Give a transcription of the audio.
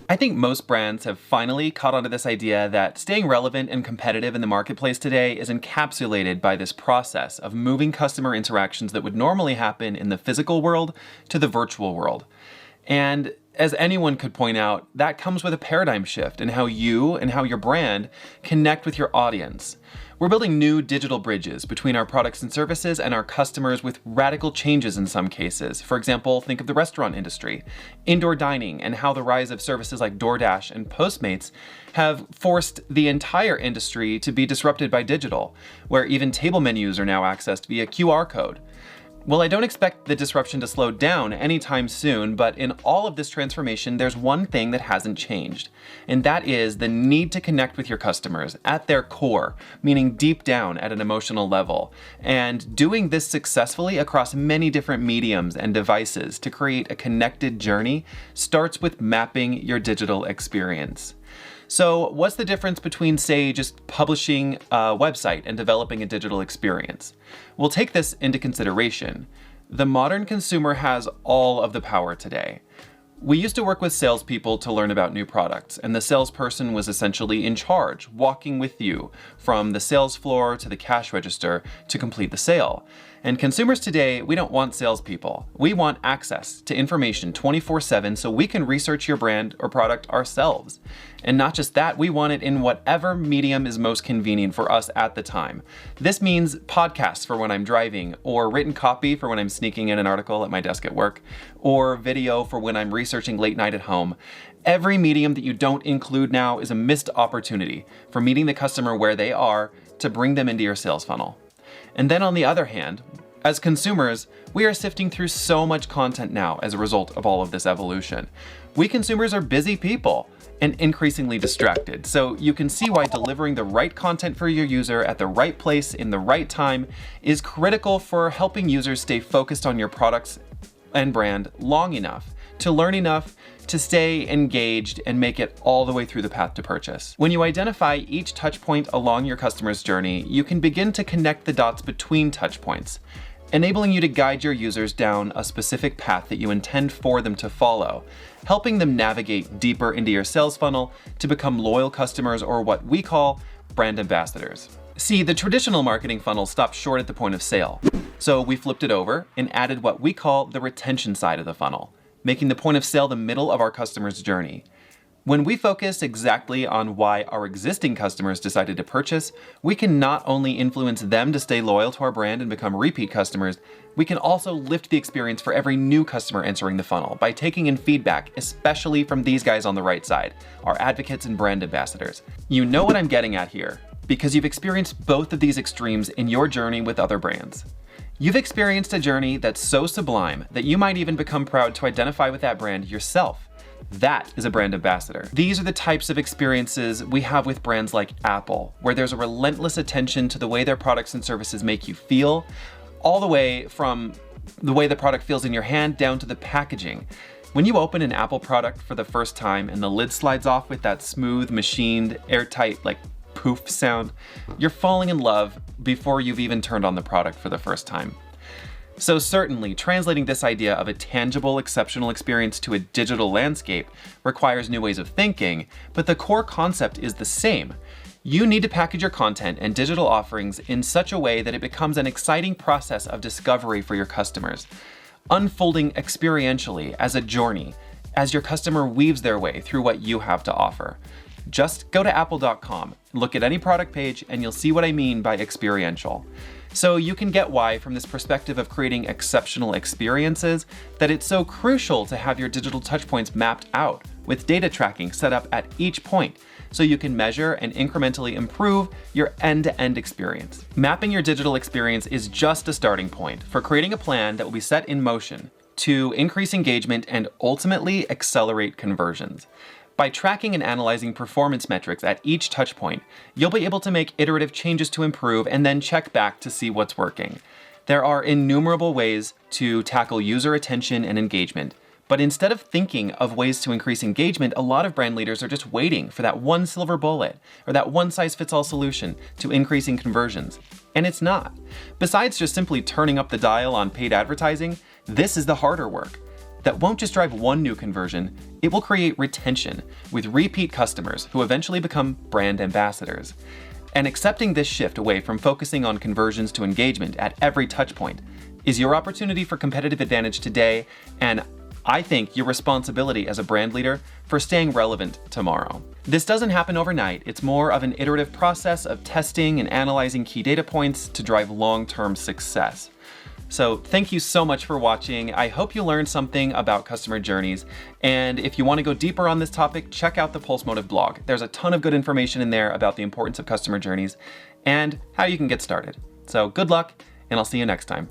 I think most brands have finally caught on to this idea that staying relevant and competitive in the marketplace today is encapsulated by this process of moving customer interactions that would normally happen in the physical world to the virtual world. And as anyone could point out, that comes with a paradigm shift in how you and how your brand connect with your audience. We're building new digital bridges between our products and services and our customers with radical changes in some cases. For example, think of the restaurant industry, indoor dining, and how the rise of services like DoorDash and Postmates have forced the entire industry to be disrupted by digital, where even table menus are now accessed via QR code. Well, I don't expect the disruption to slow down anytime soon, but in all of this transformation, there's one thing that hasn't changed, and that is the need to connect with your customers at their core, meaning deep down at an emotional level, and doing this successfully across many different mediums and devices to create a connected journey starts with mapping your digital experience. So what's the difference between, say, just publishing a website and developing a digital experience? We'll take this into consideration. The modern consumer has all of the power today. We used to work with salespeople to learn about new products, and the salesperson was essentially in charge, walking with you from the sales floor to the cash register to complete the sale. And consumers today, we don't want salespeople. We want access to information 24/7 so we can research your brand or product ourselves. And not just that, we want it in whatever medium is most convenient for us at the time. This means podcasts for when I'm driving, or written copy for when I'm sneaking in an article at my desk at work, or video for when I'm researching late night at home. Every medium that you don't include now is a missed opportunity for meeting the customer where they are to bring them into your sales funnel. And then on the other hand, as consumers, we are sifting through so much content now as a result of all of this evolution. We consumers are busy people and increasingly distracted, so you can see why delivering the right content for your user at the right place in the right time is critical for helping users stay focused on your products and brand long enough to learn enough to stay engaged and make it all the way through the path to purchase. When you identify each touch point along your customer's journey, you can begin to connect the dots between touch points, enabling you to guide your users down a specific path that you intend for them to follow, helping them navigate deeper into your sales funnel to become loyal customers, or what we call brand ambassadors. See, the traditional marketing funnel stopped short at the point of sale, so we flipped it over and added what we call the retention side of the funnel, making the point of sale the middle of our customer's journey. When we focus exactly on why our existing customers decided to purchase, we can not only influence them to stay loyal to our brand and become repeat customers, we can also lift the experience for every new customer entering the funnel by taking in feedback, especially from these guys on the right side, our advocates and brand ambassadors. You know what I'm getting at here, because you've experienced both of these extremes in your journey with other brands. You've experienced a journey that's so sublime that you might even become proud to identify with that brand yourself. That is a brand ambassador. These are the types of experiences we have with brands like Apple, where there's a relentless attention to the way their products and services make you feel, all the way from the way the product feels in your hand down to the packaging. When you open an Apple product for the first time and the lid slides off with that smooth, machined, airtight, poof sound, you're falling in love before you've even turned on the product for the first time. So certainly, translating this idea of a tangible, exceptional experience to a digital landscape requires new ways of thinking, but the core concept is the same. You need to package your content and digital offerings in such a way that it becomes an exciting process of discovery for your customers, unfolding experientially as a journey, as your customer weaves their way through what you have to offer. Just go to apple.com, look at any product page, and you'll see what I mean by experiential. So you can get why, from this perspective of creating exceptional experiences, that it's so crucial to have your digital touchpoints mapped out with data tracking set up at each point so you can measure and incrementally improve your end-to-end experience. Mapping your digital experience is just a starting point for creating a plan that will be set in motion to increase engagement and ultimately accelerate conversions. By tracking and analyzing performance metrics at each touchpoint, you'll be able to make iterative changes to improve and then check back to see what's working. There are innumerable ways to tackle user attention and engagement, but instead of thinking of ways to increase engagement, a lot of brand leaders are just waiting for that one silver bullet or that one-size-fits-all solution to increasing conversions. And it's not. Besides just simply turning up the dial on paid advertising, this is the harder work. that won't just drive one new conversion, it will create retention with repeat customers who eventually become brand ambassadors. And accepting this shift away from focusing on conversions to engagement at every touchpoint is your opportunity for competitive advantage today, and I think your responsibility as a brand leader for staying relevant tomorrow. This doesn't happen overnight. It's more of an iterative process of testing and analyzing key data points to drive long-term success. So thank you so much for watching. I hope you learned something about customer journeys. And if you want to go deeper on this topic, check out the Pulse Motive blog. There's a ton of good information in there about the importance of customer journeys and how you can get started. So good luck, and I'll see you next time.